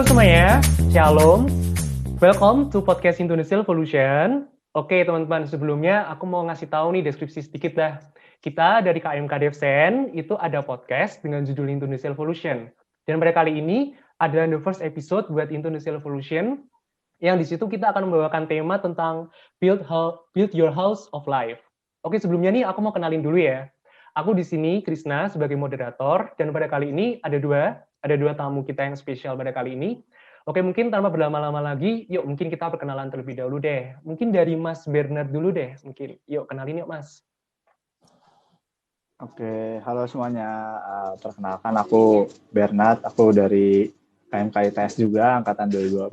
Halo semuanya, Shalom. Welcome to podcast Indonesia Evolution. Oke teman-teman, sebelumnya aku mau ngasih tahu nih deskripsi sedikit dah. Kita dari KMK Devsen itu ada podcast dengan judul Indonesia Evolution. Dan pada kali ini adalah the first episode buat Indonesia Evolution, yang di situ kita akan membawakan tema tentang build your house of life. Oke, sebelumnya nih aku mau kenalin dulu ya. Aku di sini Krisna sebagai moderator, dan pada kali ini ada dua tamu kita yang spesial pada kali ini. Oke, mungkin tanpa berlama-lama lagi, yuk mungkin kita perkenalan terlebih dahulu deh. Mungkin dari Mas Bernard dulu deh, mungkin. Yuk kenalin yuk Mas. Oke, halo semuanya. Perkenalkan aku Bernard, aku dari KMK ITS juga, angkatan 2018.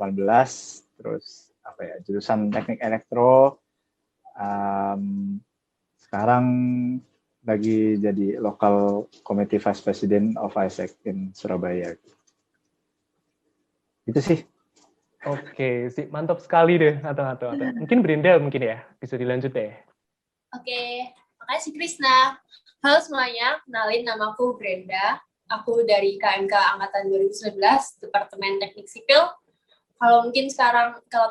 Terus jurusan Teknik Elektro. Sekarang lagi jadi local committee vice president of ISEC in Surabaya. Itu sih. Oke, sih mantap sekali deh. Atau. Mungkin Brenda mungkin ya, bisa dilanjut deh. Oke, makasih Krisna. Halo semuanya, kenalin nama aku Brenda. Aku dari KMK Angkatan 2019, Departemen Teknik Sipil. Kalau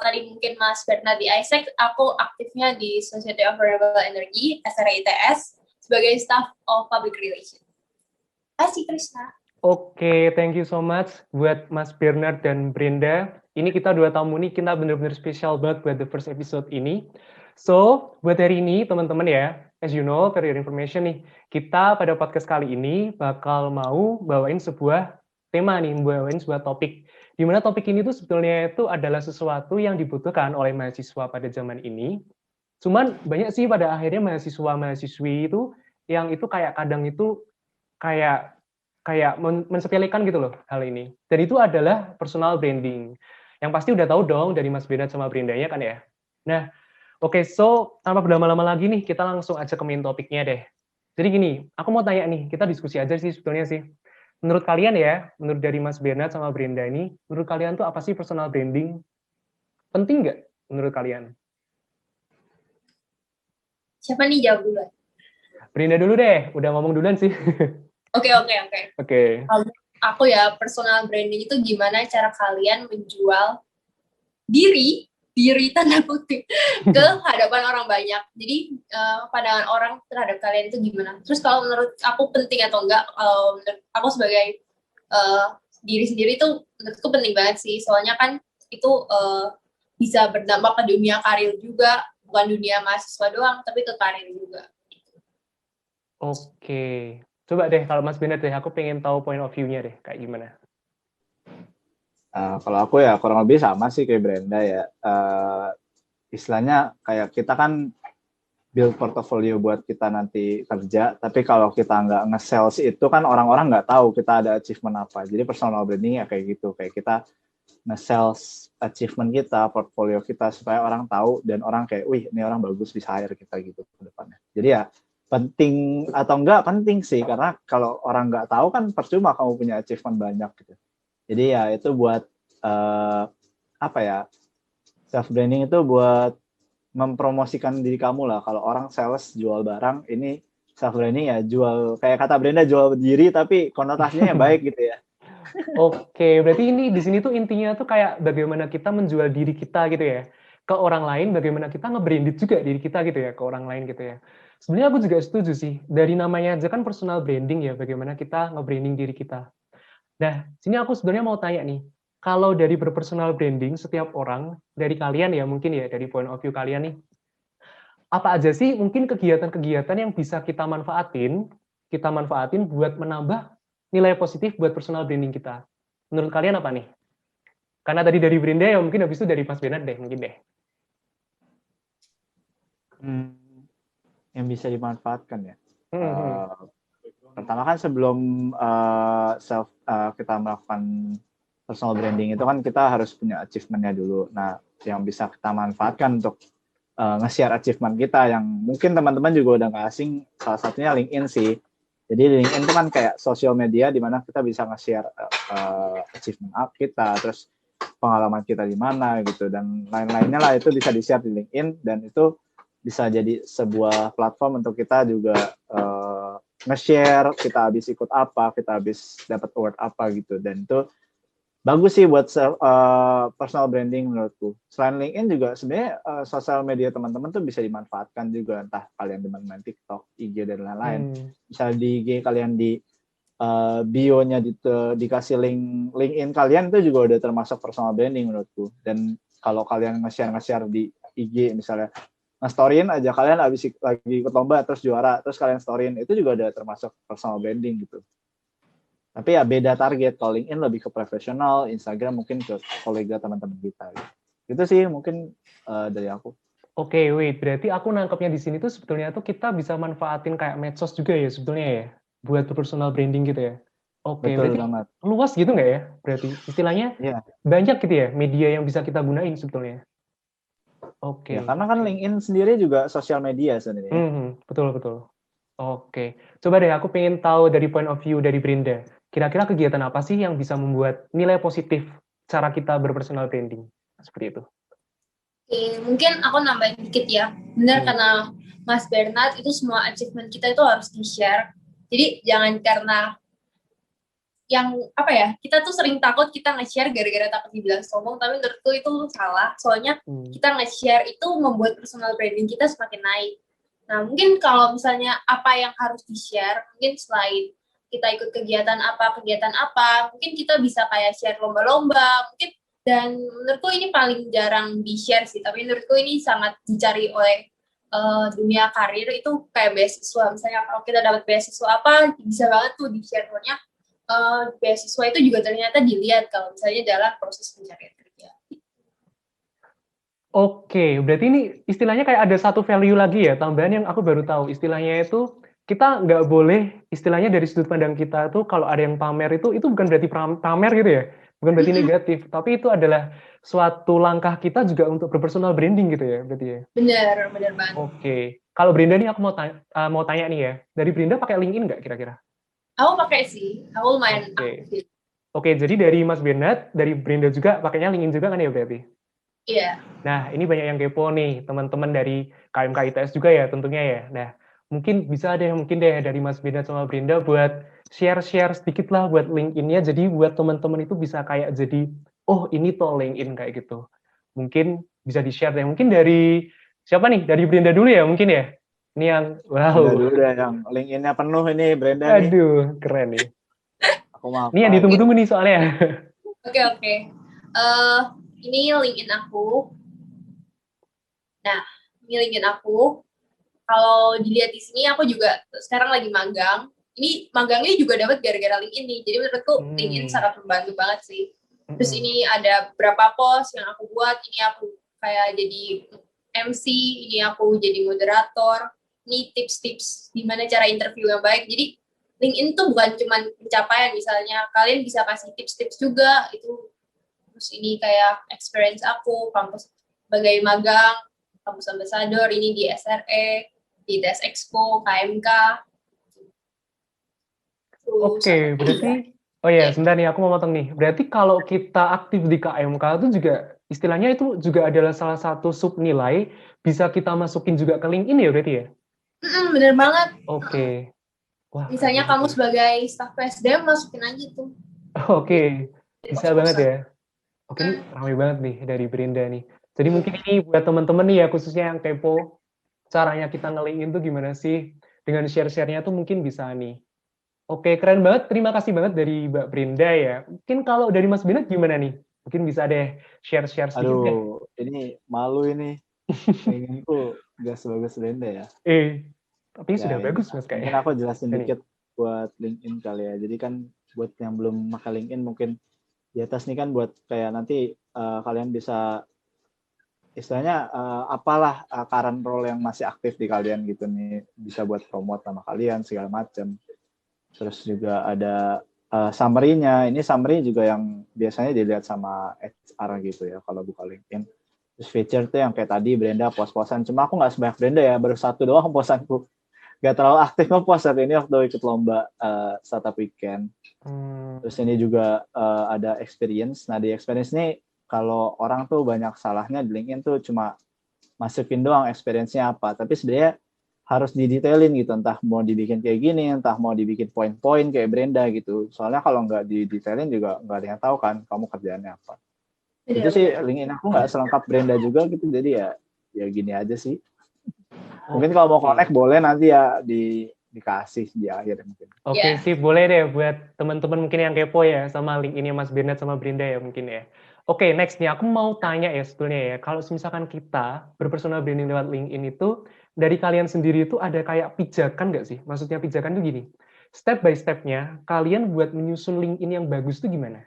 tadi mungkin Mas Bernard di ISEC, aku aktifnya di Society of Renewable Energy, SRITS, sebagai Staff of Public Relations. Makasih Krisna. Oke, thank you so much buat Mas Bernard dan Brenda. Ini kita dua tamu nih, kita benar-benar spesial banget buat the first episode ini. So, buat hari ini teman-teman ya, as you know, for your information nih, kita pada podcast kali ini bakal mau bawain sebuah tema nih, bawain sebuah topik. Di mana topik ini tuh sebetulnya itu adalah sesuatu yang dibutuhkan oleh mahasiswa pada zaman ini. Cuman banyak sih pada akhirnya mahasiswa-mahasiswi itu yang itu kayak kadang itu kayak mensepelekan gitu loh hal ini. Dan itu adalah personal branding. Yang pasti udah tahu dong dari Mas Bernard sama Brendanya kan ya. Nah, oke, so tanpa berlama-lama lagi nih, kita langsung aja ke main topiknya deh. Jadi gini, aku mau tanya nih, kita diskusi aja sih sebetulnya sih. Menurut kalian ya, menurut dari Mas Bernard sama Brenda ini, menurut kalian tuh apa sih personal branding? Penting nggak menurut kalian? Siapa nih jawab dulu? Brenda dulu deh, udah ngomong duluan sih. Oke. Oke. Aku ya, personal branding itu gimana cara kalian menjual diri tanda kutip ke hadapan orang banyak. Jadi pandangan orang terhadap kalian itu gimana? Terus kalau menurut aku penting atau enggak? Kalau menurut aku sebagai diri sendiri itu menurutku penting banget sih. Soalnya kan itu bisa berdampak ke dunia karir juga, bukan dunia mahasiswa doang, tapi ke karir juga. Oke. Coba deh kalau Mas Bernard deh, aku pengen tahu point of view-nya deh, kayak gimana? Kalau aku ya kurang lebih sama sih kayak Brenda ya. Istilahnya kayak kita kan build portfolio buat kita nanti kerja, tapi kalau kita nggak nge-sales itu kan orang-orang nggak tahu kita ada achievement apa. Jadi personal branding ya kayak gitu, kayak kita nge-sales achievement kita, portfolio kita supaya orang tahu dan orang kayak, wih ini orang bagus bisa hire kita gitu ke depannya. Jadi ya penting atau enggak penting sih, karena kalau orang nggak tahu kan percuma kamu punya achievement banyak gitu. Jadi ya itu buat self branding itu buat mempromosikan diri kamu lah. Kalau orang sales jual barang, ini self branding ya jual, kayak kata Brenda jual diri tapi konotasinya yang baik gitu ya. Oke, berarti ini di sini tuh intinya tuh kayak bagaimana kita menjual diri kita gitu ya ke orang lain, bagaimana kita nge-branded juga diri kita gitu ya ke orang lain gitu ya. Sebenarnya aku juga setuju sih, dari namanya aja kan personal branding ya, bagaimana kita nge-branding diri kita. Nah, sini aku sebenarnya mau tanya nih, kalau dari berpersonal branding setiap orang, dari kalian ya mungkin ya, dari point of view kalian nih, apa aja sih mungkin kegiatan-kegiatan yang bisa kita manfaatin buat menambah nilai positif buat personal branding kita. Menurut kalian apa nih? Karena tadi dari Brenda ya mungkin habis itu dari Mas Bernard deh, mungkin deh. Yang bisa dimanfaatkan ya. Pertama kan sebelum kita melakukan personal branding itu kan kita harus punya achievement-nya dulu. Nah, yang bisa kita manfaatkan untuk nge-share achievement kita yang mungkin teman-teman juga udah nggak asing, salah satunya LinkedIn sih. Jadi LinkedIn itu kan kayak sosial media di mana kita bisa nge-share achievement kita, terus pengalaman kita di mana gitu, dan lain-lainnya lah, itu bisa di-share di LinkedIn, dan itu bisa jadi sebuah platform untuk kita juga nge-share kita habis ikut apa, kita habis dapat award apa gitu, dan itu bagus sih buat personal branding menurutku. Selain LinkedIn juga sebenarnya sosial media teman-teman tuh bisa dimanfaatkan juga, entah kalian main TikTok, IG dan lain-lain. Misal di IG kalian di bio-nya dikasih link LinkedIn kalian itu juga udah termasuk personal branding menurutku. Dan kalau kalian nge-share di IG misalnya, nge-storyin aja kalian lagi ikut lomba terus juara, terus kalian storyin, itu juga udah termasuk personal branding gitu. Tapi ya beda target. Kalau LinkedIn lebih ke profesional, Instagram mungkin ke kolega teman-teman kita. Gitu. Itu sih mungkin dari aku. Oke, wait. Berarti aku nangkepnya di sini tuh sebetulnya tuh kita bisa manfaatin kayak medsos juga ya sebetulnya ya, buat personal branding gitu ya. Oke, Betul berarti banget. luas gitu nggak ya? Berarti istilahnya banyak gitu ya media yang bisa kita gunain sebetulnya. Oke. Ya, karena kan LinkedIn sendiri juga sosial media sebenarnya. Betul. Oke. Coba deh aku pengen tahu dari point of view dari Brinda. Kira-kira kegiatan apa sih yang bisa membuat nilai positif cara kita berpersonal branding? Seperti itu. Oke, mungkin aku nambahin dikit ya. Benar karena Mas Bernard itu semua achievement kita itu harus di-share. Jadi jangan karena yang apa ya, kita tuh sering takut kita nge-share gara-gara takut dibilang sombong, tapi menurutku itu salah. Soalnya kita nge-share itu membuat personal branding kita semakin naik. Nah, mungkin kalau misalnya apa yang harus di-share, mungkin selain kita ikut kegiatan apa, mungkin kita bisa kayak share lomba-lomba, mungkin, dan menurutku ini paling jarang di-share sih, tapi menurutku ini sangat dicari oleh dunia karir, itu kayak beasiswa. Misalnya kalau kita dapat beasiswa apa, bisa banget tuh di-share. Soalnya beasiswa itu juga ternyata dilihat kalau misalnya dalam proses pencarian kerja. Oke, berarti ini istilahnya kayak ada satu value lagi ya, tambahan yang aku baru tahu. Istilahnya itu kita nggak boleh, istilahnya dari sudut pandang kita tuh kalau ada yang pamer itu bukan berarti pamer gitu ya, bukan berarti negatif, tapi itu adalah suatu langkah kita juga untuk berpersonal branding gitu ya, berarti ya. Benar banget. Oke, kalau Brinda nih aku mau tanya nih ya, dari Brinda pakai LinkedIn nggak kira-kira? Aku pakai sih, aku lumayan aktif. Oke, jadi dari Mas Bernard, dari Brinda juga pakainya LinkedIn juga kan ya berarti? Iya. Nah, ini banyak yang kepo nih, teman-teman dari KMK ITS juga ya tentunya ya. Nah, mungkin bisa deh, dari Mas Bernard sama Brinda buat share-share sedikit lah buat LinkedIn-nya, jadi buat teman-teman itu bisa kayak jadi, oh ini toh LinkedIn kayak gitu. Mungkin bisa di-share deh, mungkin dari siapa nih? Dari Brinda dulu ya mungkin ya? Ini yang, wow. Udah dulu deh, yang LinkedIn-nya penuh ini, Brenda nih. Aduh, keren nih. Aku mau Ini yang ditunggu-tunggu nih soalnya. Oke. Ini LinkedIn aku. Nah, ini LinkedIn aku. Kalau dilihat di sini, aku juga sekarang lagi magang. Ini magangnya juga dapat gara-gara LinkedIn nih. Jadi menurutku LinkedIn sangat membantu banget sih. Terus ini ada beberapa post yang aku buat. Ini aku kayak jadi MC, ini aku jadi moderator. Ini tips-tips gimana cara interview yang baik. Jadi LinkedIn tuh bukan cuma pencapaian, misalnya kalian bisa kasih tips-tips juga itu. Terus ini kayak experience aku kampus sebagai magang, kampus ambassador ini di SRE, di Tes Expo, KMK. Oke, berarti oh ya, sebentar nih aku mau potong nih. Berarti kalau kita aktif di KMK itu juga istilahnya itu juga adalah salah satu sub nilai bisa kita masukin juga ke LinkedIn ya berarti ya? Bener banget. Oke. Wah, misalnya kamu sebagai staf PSDM masukin aja tuh. Oke, bisa banget ya. Oke, ini ramai banget nih dari Brinda nih. Jadi mungkin ini buat teman-teman nih ya, khususnya yang kepo, caranya kita nge-LinkedIn tuh gimana sih? Dengan share-share-nya tuh mungkin bisa nih. Oke, keren banget. Terima kasih banget dari Mbak Brinda ya. Mungkin kalau dari Mas Bernard gimana nih? Mungkin bisa deh share-share sedikit deh. Aduh, ini malu ini. LinkedIn-ku gak sebagus Brenda ya. Tapi Ya, sudah ini bagus Mas mungkin kayaknya. aku jelasin dikit buat LinkedIn kali ya. Jadi kan buat yang belum pakai LinkedIn mungkin di atas nih kan buat kayak nanti kalian bisa istilahnya apalah current role yang masih aktif di kalian gitu nih, bisa buat promote sama kalian segala macam. Terus juga ada summary-nya. Ini summary juga yang biasanya dilihat sama HR gitu ya kalau buka LinkedIn. Terus feature tuh yang kayak tadi Brenda post-postan. Cuma aku nggak sebanyak Brenda ya, baru satu doang postanku. Gak terlalu aktif ngepost saat ini waktu ikut lomba startup weekend. Terus ini juga ada experience. Nah di experience ini kalau orang tuh banyak salahnya di LinkedIn tuh cuma masukin doang experience-nya apa. Tapi sebenarnya harus didetailin gitu, entah mau dibikin kayak gini, entah mau dibikin poin-poin kayak Brenda gitu. Soalnya kalau nggak didetailin juga nggak ada yang tahu kan kamu kerjaannya apa. Itu sih Benar-benar. LinkedIn aku nggak selengkap Brenda juga gitu, jadi ya gini aja sih. Mungkin kalau mau Oke. connect boleh nanti ya dikasih di akhir mungkin. Oke, Ya. sip, boleh deh buat teman-teman mungkin yang kepo ya sama link ini Mas Bernard sama Brinda ya mungkin ya. Oke, next nih aku mau tanya ya sebetulnya ya, kalau misalkan kita berpersonal branding lewat LinkedIn itu, dari kalian sendiri itu ada kayak pijakan nggak sih? Maksudnya pijakan tuh gini, step by step-nya kalian buat menyusun LinkedIn yang bagus tuh gimana?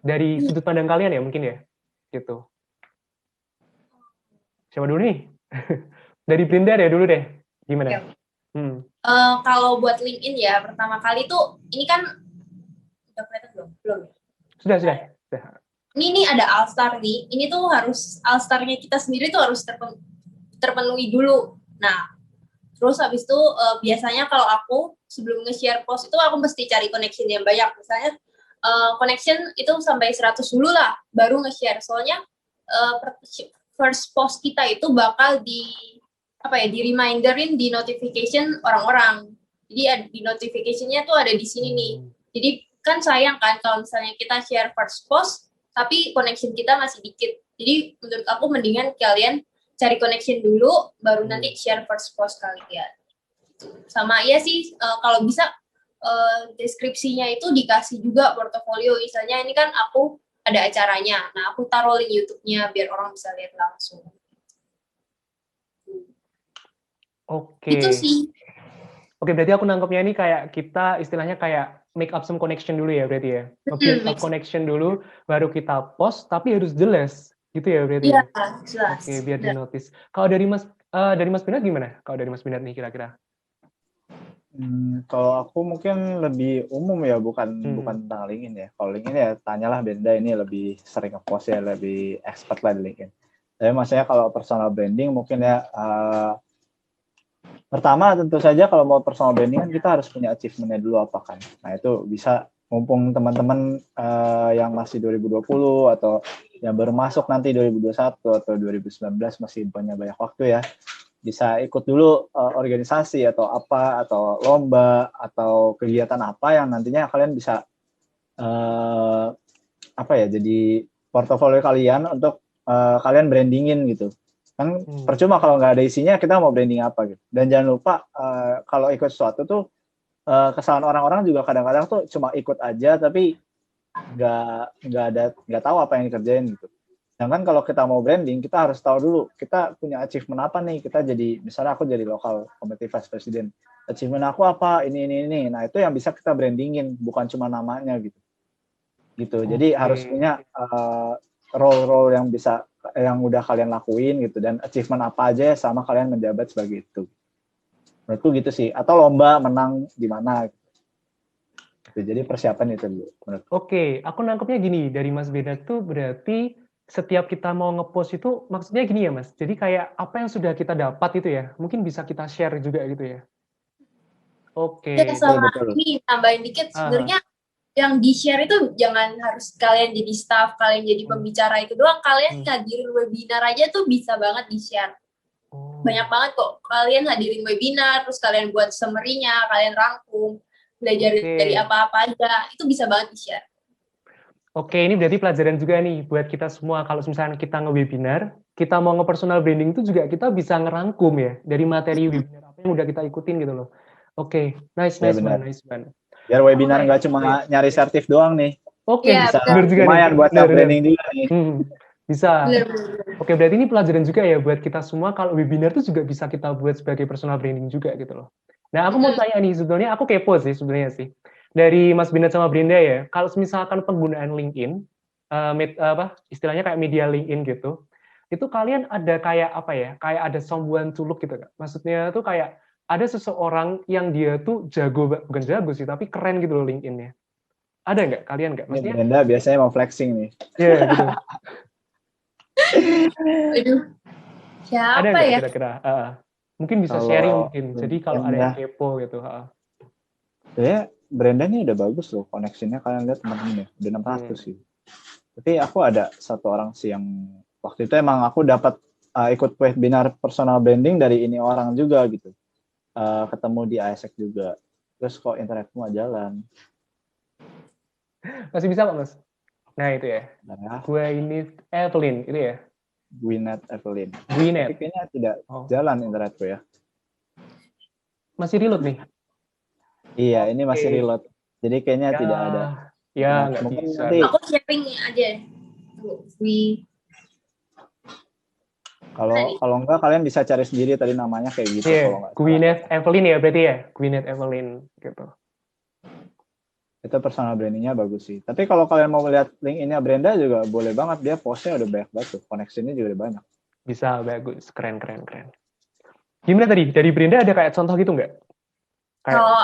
Dari sudut pandang kalian ya mungkin ya, gitu. Siapa dulu nih? Dari Brinda ya dulu deh, gimana? Hmm. Kalau buat LinkedIn ya, pertama kali tuh, ini kan, udah kelihatan belum? Belum. Sudah. Ini ada All-Star nih, ini tuh harus, All-Star-nya kita sendiri tuh harus terpenuhi dulu. Nah, terus habis itu biasanya kalau aku sebelum nge-share post itu aku mesti cari connection yang banyak. Misalnya connection itu sampai 100 dulu lah, baru nge-share. Soalnya first post kita itu bakal di reminderin di notification orang-orang. Jadi di notification-nya tuh ada di sini nih. Jadi kan sayang kan kalau misalnya kita share first post, tapi connection kita masih dikit. Jadi menurut aku mendingan kalian cari connection dulu, baru nanti share first post kalian. Sama iya sih, kalau bisa deskripsinya itu dikasih juga portofolio. Misalnya ini kan aku ada acaranya, nah aku taruh link YouTube-nya biar orang bisa lihat langsung. Oke. Itu sih. Oke, berarti aku nangkepnya ini kayak kita istilahnya kayak make up some connection dulu ya berarti ya. Build up connection dulu, baru kita post, tapi harus jelas gitu ya berarti. Iya, jelas. Oke, biar di notice. Kalau dari Mas Binat gimana? Kalau dari Mas Binat nih kira-kira? Kalau aku mungkin lebih umum ya, bukan tentang LinkedIn ya. Kalau LinkedIn ya tanyalah Benda, ini lebih sering nge-post ya, lebih expert lah di LinkedIn. Tapi maksudnya kalau personal branding mungkin ya pertama tentu saja kalau mau personal branding kan kita harus punya achievement-nya dulu apa kan. Nah itu bisa mumpung teman-teman yang masih 2020 atau yang baru masuk nanti 2021 atau 2019 masih punya banyak waktu ya. Bisa ikut dulu organisasi atau apa, atau lomba atau kegiatan apa yang nantinya kalian bisa jadi portofolio kalian untuk kalian brandingin gitu. Kan percuma kalau nggak ada isinya, kita mau branding apa gitu. Dan jangan lupa kalau ikut sesuatu tuh kesalahan orang-orang juga kadang-kadang tuh cuma ikut aja tapi nggak tahu apa yang dikerjain gitu. Sedangkan kalau kita mau branding, kita harus tahu dulu kita punya achievement apa nih. Kita jadi, misalnya aku jadi local community vice president, achievement aku apa, ini. Nah itu yang bisa kita brandingin, bukan cuma namanya gitu. Jadi harus punya role-role yang udah kalian lakuin gitu, dan achievement apa aja sama kalian menjabat sebagai itu. Menurutku gitu sih. Atau lomba menang di mana gitu. Jadi persiapan itu dulu. Oke, aku nangkepnya gini, dari Mas Beda tuh berarti setiap kita mau ngepost itu maksudnya gini ya Mas, jadi kayak apa yang sudah kita dapat itu ya, mungkin bisa kita share juga gitu ya. Oke. Ya, sama ini tambahin dikit, sebenarnya yang di-share itu jangan harus kalian jadi staff, kalian jadi pembicara itu doang, kalian ngadirin webinar aja tuh bisa banget di-share. Banyak banget kok, kalian hadirin webinar, terus kalian buat summary-nya, kalian rangkum, belajar dari apa-apa aja, itu bisa banget di-share. Oke, ini berarti pelajaran juga nih buat kita semua, kalau misalnya kita nge-webinar, kita mau nge-personal branding itu juga kita bisa ngerangkum ya, dari materi webinar apa yang udah kita ikutin gitu loh. Oke, nice one. Biar webinar nggak cuma nyari sertif doang nih. Oke, bisa juga lumayan nih. Buat branding juga nih. Bisa. Oke, berarti ini pelajaran juga ya buat kita semua, kalau webinar itu juga bisa kita buat sebagai personal branding juga gitu loh. Nah, aku mau tanya nih, sebetulnya aku kepo sih sebenarnya sih. Dari Mas Binat sama Brinda ya, kalau misalkan penggunaan LinkedIn, istilahnya kayak media LinkedIn gitu, itu kalian ada kayak apa ya, kayak ada someone to look gitu kan? Maksudnya tuh kayak ada seseorang yang dia tuh bukan jago sih, tapi keren gitu loh LinkedIn-nya. Ada nggak? Kalian nggak? Maksudnya Brenda biasanya mau flexing nih. Iya, gitu. Aduh, siapa ada nggak ya? kira-kira? Mungkin bisa sharing mungkin. Jadi kalau ada yang kepo gitu. Ya, Brenda nih udah bagus loh koneksinya, kalian lihat teman-teman ya, udah 600 sih. Tapi aku ada satu orang sih yang waktu itu emang aku dapat ikut webinar personal branding dari ini orang juga gitu. Ketemu di ISEC juga. Terus kok internetku nggak jalan. Masih bisa Pak Mas? Nah itu ya. Nah, Gwyneth Evelyn itu ya. Gwyneth Evelyn. Tapi Gwyneth. kayaknya tidak jalan internetku ya. Masih reload nih? Iya, ini masih Oke. reload. Jadi kayaknya Ya, tidak ada. ya Nah, nggak mungkin bisa. nanti Aku sharing aja. kalau enggak kalian bisa cari sendiri tadi namanya kayak gitu kalau nggak salah. Gwyneth Evelyn ya berarti ya. Gwyneth Evelyn gitu. Itu personal brandingnya bagus sih. Tapi kalau kalian mau melihat LinkedIn-nya Brenda juga boleh banget. Dia postnya udah banyak banget tuh. Koneksinya juga udah banyak. Bisa, bagus. Keren. Gimana tadi? Dari Brenda ada kayak contoh gitu nggak? Kalau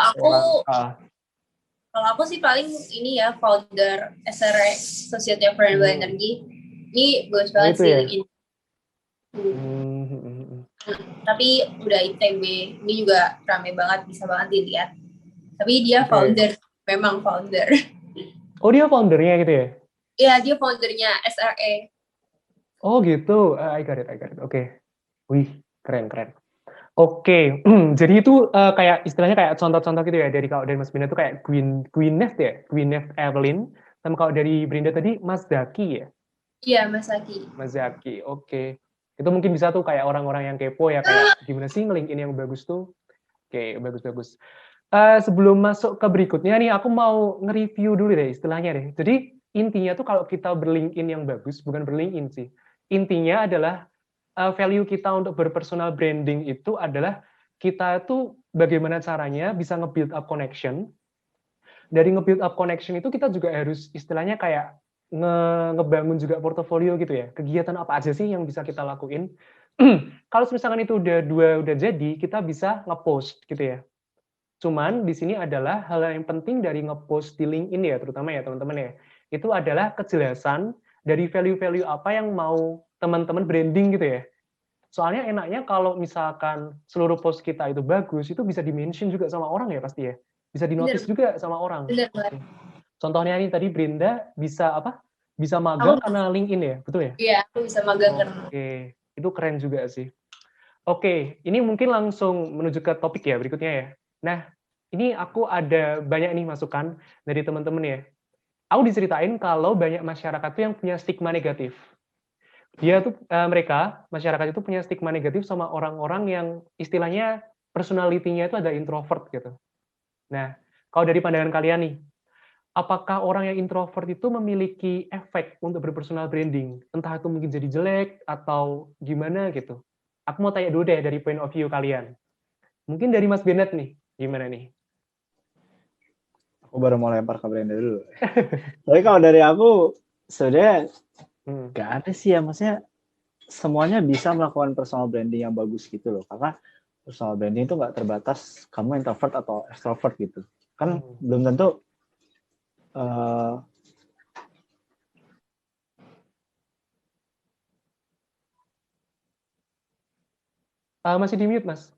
aku sih paling ini ya, founder SRE, Society of Renewable Energy. Ini bagus banget sih LinkedIn. Tapi udah ITB, ini juga rame banget, bisa banget dilihat. Tapi dia founder, memang founder. Oh dia foundernya gitu ya? Iya, dia foundernya SRE. Oh gitu, I got it. Oke. Wih, keren. Oke, jadi itu kayak istilahnya kayak contoh-contoh gitu ya dari Mas Bina itu kayak Gwyneth ya, Gwyneth Evelyn. Sama kalau dari Brinda tadi Mas Zaki ya? Iya, Mas Zaki. Mas Zaki, oke. Itu mungkin bisa tuh kayak orang-orang yang kepo ya, kayak gimana sih nge-LinkedIn yang bagus tuh. Oke, bagus. Sebelum masuk ke berikutnya nih, aku mau nge-review dulu deh istilahnya deh. Jadi intinya tuh kalau kita ber-LinkedIn yang bagus, bukan ber-LinkedIn sih. Intinya adalah value kita untuk berpersonal branding itu adalah kita tuh bagaimana caranya bisa nge-build up connection. Dari nge-build up connection itu kita juga harus istilahnya kayak ngebangun juga portofolio gitu ya. Kegiatan apa aja sih yang bisa kita lakuin. Kalau misalkan itu udah jadi, kita bisa nge-post gitu ya. Cuman di sini adalah hal yang penting dari nge-post di LinkedIn ya, terutama ya teman-teman ya. Itu adalah kejelasan dari value-value apa yang mau teman-teman branding gitu ya. Soalnya enaknya kalau misalkan seluruh post kita itu bagus, itu bisa di-mention juga sama orang ya pasti ya. Bisa di-notice juga sama orang. Bener. Contohnya ini tadi Brenda bisa apa? Bisa magang karena LinkedIn ya, betul ya? Iya, aku bisa magang karena. Oke, itu keren juga sih. Oke, ini mungkin langsung menuju ke topik ya berikutnya ya. Nah, ini aku ada banyak nih masukan dari teman-teman ya. Aku diceritain kalau banyak masyarakat tuh yang punya stigma negatif. Mereka masyarakat itu punya stigma negatif sama orang-orang yang istilahnya personality-nya itu ada introvert gitu. Nah, kalau dari pandangan kalian nih, apakah orang yang introvert itu memiliki efek untuk berpersonal branding? Entah itu mungkin jadi jelek atau gimana gitu. Aku mau tanya dulu deh dari point of view kalian. Mungkin dari Mas Bennett nih, gimana nih? Aku baru mau lempar ke Brenda dulu. Tapi kalau dari aku, sebenarnya nggak ada sih ya. Maksudnya semuanya bisa melakukan personal branding yang bagus gitu loh. Karena personal branding itu nggak terbatas kamu introvert atau extrovert gitu. Kan belum tentu masih di mute, Mas.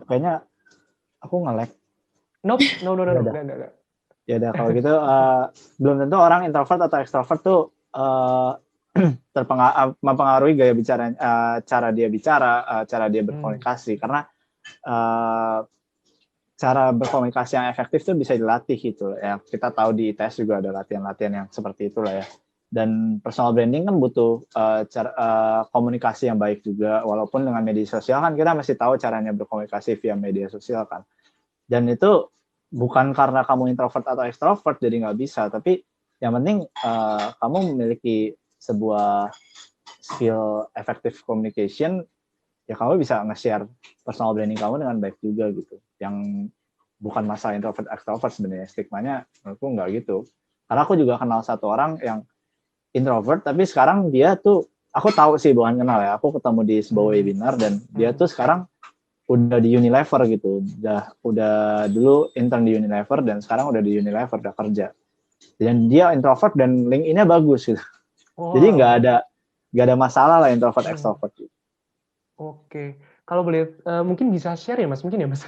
Kayaknya aku nge-lag. Nope, no. Enggak. Ya udah kalau gitu belum tentu orang introvert atau extrovert tuh mempengaruhi gaya bicara, cara dia bicara, cara dia berkomunikasi. Karena cara berkomunikasi yang efektif tuh bisa dilatih gitu ya. Kita tahu di ITS juga ada latihan-latihan yang seperti itulah ya. Dan personal branding kan butuh komunikasi yang baik juga. Walaupun dengan media sosial kan kita masih tahu caranya berkomunikasi via media sosial kan. Dan itu bukan karena kamu introvert atau extrovert jadi nggak bisa, tapi yang penting kamu memiliki sebuah skill effective communication, ya kamu bisa nge-share personal branding kamu dengan baik juga gitu. Yang bukan masalah introvert extrovert sebenarnya, stigmanya menurutku nggak gitu. Karena aku juga kenal satu orang yang introvert, tapi sekarang dia tuh, aku tahu sih bukan kenal ya, aku ketemu di sebuah webinar dan dia tuh sekarang udah di Unilever gitu, udah dulu intern di Unilever dan sekarang udah di Unilever, udah kerja. Dan dia introvert dan LinkedIn-nya bagus gitu. Jadi nggak ada masalah lah introvert extrovert gitu. Oke, kalau boleh mungkin bisa share ya Mas, mungkin ya Mas.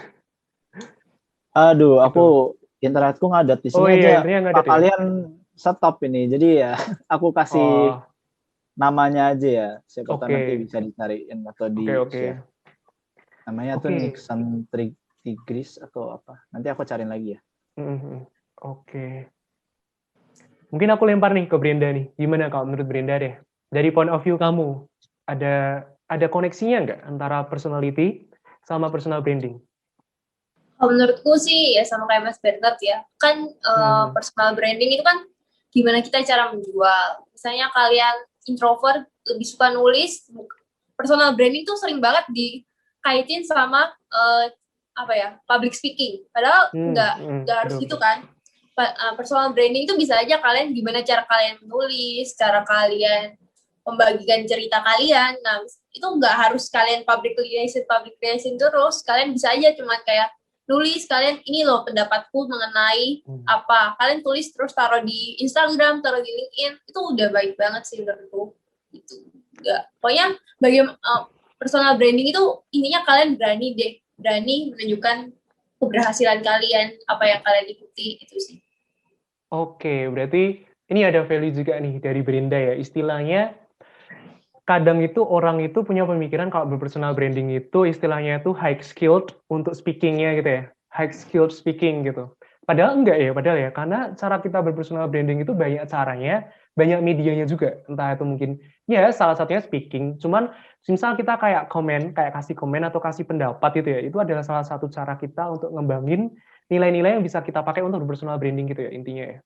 Aduh, aku internetku ngadat di sini aja. Iya, Pak kalian stop ini. Jadi ya aku kasih namanya aja ya. Siapa tahu Oke. nanti bisa dicariin atau di Oke. share. Namanya tuh Oke. Nixon Tigris atau apa. Nanti aku cariin lagi ya. Oke. Mungkin aku lempar nih ke Brenda nih. Gimana kalau menurut Brenda deh? Dari point of view kamu, ada koneksinya nggak antara personality sama personal branding? Kalau menurutku sih ya sama kayak Mas Bernard ya. Kan personal branding itu kan gimana kita cara menjual. Misalnya kalian introvert lebih suka nulis, personal branding tuh sering banget dikaitin sama public speaking. Padahal nggak harus gitu kan. Personal branding itu bisa aja kalian gimana cara kalian menulis, cara kalian membagikan cerita kalian. Nah, itu nggak harus kalian public relation terus. Kalian bisa aja cuma kayak nulis kalian ini loh pendapatku mengenai apa. Kalian tulis terus taruh di Instagram, taruh di LinkedIn. Itu udah baik banget sih menurutku. Itu enggak. Pokoknya personal branding itu intinya kalian berani menunjukkan keberhasilan kalian, apa yang kalian ikuti itu sih. Oke, berarti ini ada value juga nih dari Brenda ya. Istilahnya kadang itu orang itu punya pemikiran kalau berpersonal branding itu istilahnya itu high skilled untuk speakingnya gitu ya. High skilled speaking gitu. Padahal enggak ya, karena cara kita berpersonal branding itu banyak caranya, banyak medianya juga. Entah itu mungkin ya salah satunya speaking. Cuman misal kita kayak kasih komen atau kasih pendapat gitu ya. Itu adalah salah satu cara kita untuk ngembangin nilai-nilai yang bisa kita pakai untuk berpersonal branding gitu ya intinya ya.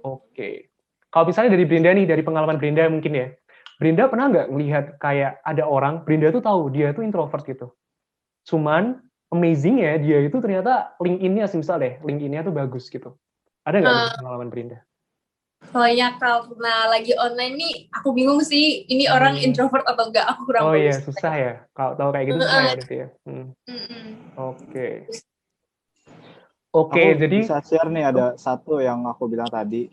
Oke. Kalau misalnya dari Brenda nih, dari pengalaman Brenda mungkin ya. Brenda pernah nggak melihat kayak ada orang, Brenda tuh tahu dia tuh introvert gitu. Cuman amazing ya, dia itu ternyata LinkedIn-nya misal deh, LinkedIn-nya tuh bagus gitu. Ada nggak gitu pengalaman Brenda? Soalnya karena lagi online nih, aku bingung sih ini orang introvert atau enggak, aku kurang Oh bagus. iya, susah ya. Kalau tahu kayak gitu susah ya berarti ya. Oke. Oke, Aku jadi bisa share nih ada satu yang aku bilang tadi.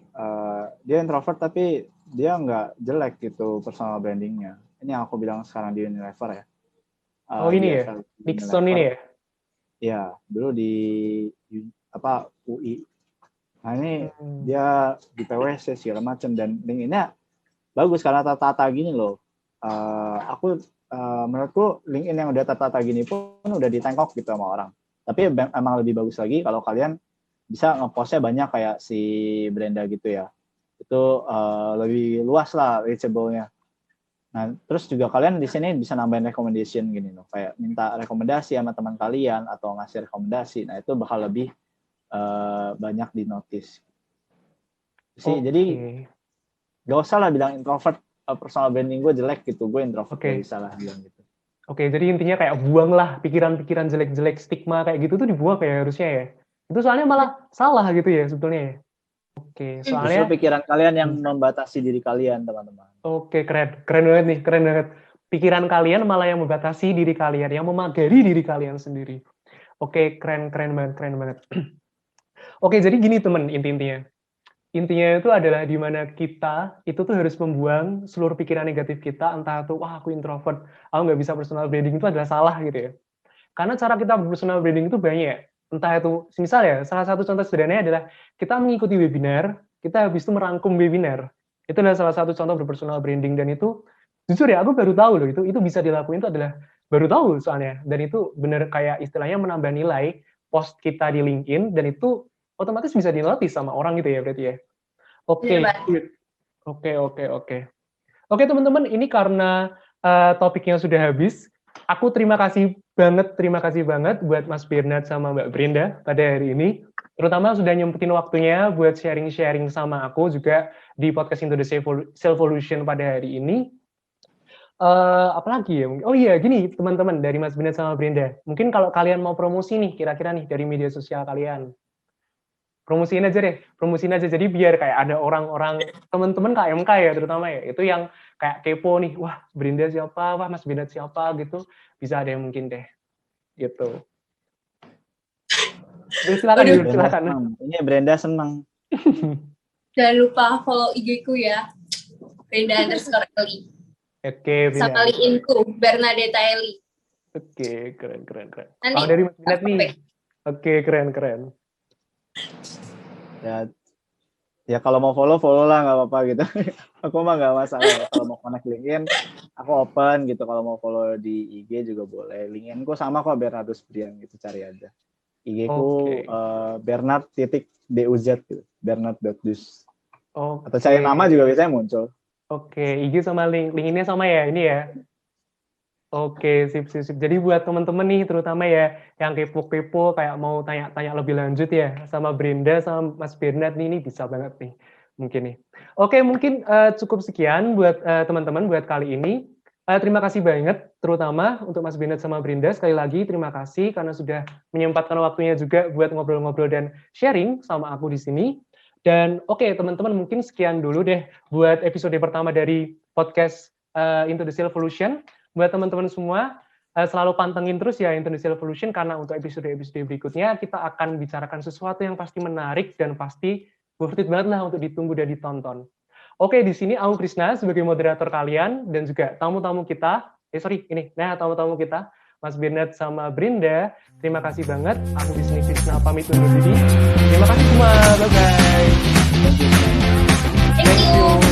Dia introvert tapi dia nggak jelek gitu personal brandingnya. Ini yang aku bilang sekarang di Unilever ya. ini Di ya, Nixon ini ya. Ya, dulu di UI. Nah ini dia di PwC segala macam dan LinkedIn-nya bagus karena tata-tata gini loh. Menurutku LinkedIn yang udah tata-tata gini pun udah ditengok gitu sama orang. Tapi emang lebih bagus lagi kalau kalian bisa nge-postnya banyak kayak si Brenda gitu ya. Itu lebih luas lah reachable-nya. Nah, terus juga kalian di sini bisa nambahin recommendation gini loh, kayak minta rekomendasi sama teman kalian atau ngasih rekomendasi. Nah, itu bakal lebih banyak di notice. Jadi gak usah lah bilang introvert, personal branding gue jelek gitu, gue introvert, gak bisa lah bilang gitu. Oke, jadi intinya kayak buanglah pikiran-pikiran jelek-jelek, stigma kayak gitu tuh dibuang kayak harusnya ya. Itu soalnya malah salah gitu ya sebetulnya ya. Oke, soalnya justru pikiran kalian yang membatasi diri kalian, teman-teman. Oke, keren banget nih, keren banget. Pikiran kalian malah yang membatasi diri kalian, yang memagari diri kalian sendiri. Oke, keren banget. Oke, jadi gini temen, intinya itu adalah di mana kita itu tuh harus membuang seluruh pikiran negatif kita, entah itu wah aku introvert, aku nggak bisa personal branding, itu adalah salah gitu ya. Karena cara kita personal branding itu banyak, entah itu misalnya salah satu contoh sederhananya adalah kita mengikuti webinar, kita habis itu merangkum webinar. Itu adalah salah satu contoh berpersonal branding, dan itu jujur ya aku baru tahu loh itu bisa dilakuin, itu adalah baru tahu soalnya, dan itu bener kayak istilahnya menambah nilai post kita di LinkedIn, dan itu otomatis bisa dinotis sama orang gitu ya berarti ya. Oke teman-teman, ini karena topiknya sudah habis, aku terima kasih banget buat Mas Bernard sama Mbak Brenda pada hari ini, terutama sudah nyempetin waktunya buat sharing-sharing sama aku juga di podcast Into the Self-Volution pada hari ini. Apalagi ya? Oh iya, gini teman-teman dari Mas Bernard sama Brenda, mungkin kalau kalian mau promosi nih, kira-kira nih dari media sosial kalian, promosiin aja, jadi biar kayak ada orang-orang teman-teman KMK ya terutama ya, itu yang kayak kepo nih, wah Brenda siapa, wah Mas Bernard siapa gitu, bisa ada yang mungkin deh gitu. Silakan. Ini Brenda senang. Jangan lupa follow IG ku ya, Brenda_Eli. Oke, sama LinkedIn-ku Bernadetta Eli. Oke, keren. Kalau dari Mas Bernard nih, oke, keren. Ya kalau mau follow lah nggak apa-apa gitu. Aku mah nggak masalah. Kalau mau connect LinkedIn, aku open gitu. Kalau mau follow di IG juga boleh. LinkedIn-ku sama kok Bernardus Brian gitu, cari aja. IG-ku Oke. Bernard.duz gitu. Bernard.dus. Oke. Atau cari nama juga biasanya muncul. Oke, IG sama link-nya sama ya ini ya. Oke, sip. Jadi buat teman-teman nih, terutama ya yang kepo-kepo kayak mau tanya-tanya lebih lanjut ya sama Brenda sama Mas Bernard nih, ini bisa banget nih mungkin nih. Oke, mungkin cukup sekian buat teman-teman buat kali ini. Terima kasih banget, terutama untuk Mas Bernard sama Brenda. Sekali lagi terima kasih karena sudah menyempatkan waktunya juga buat ngobrol-ngobrol dan sharing sama aku di sini. Dan oke, teman-teman mungkin sekian dulu deh buat episode pertama dari podcast Into the Silvolution. Buat teman-teman semua, selalu pantengin terus ya Into the Silvolution karena untuk episode-episode berikutnya kita akan bicarakan sesuatu yang pasti menarik dan pasti worth it banget lah untuk ditunggu dan ditonton. Oke, di sini aku Krisna sebagai moderator kalian dan juga tamu-tamu kita. Tamu-tamu kita, Mas Bernard sama Brinda. Terima kasih banget. Aku di sini Krisna pamit undur diri. Terima kasih semua. Bye-bye. Thank you.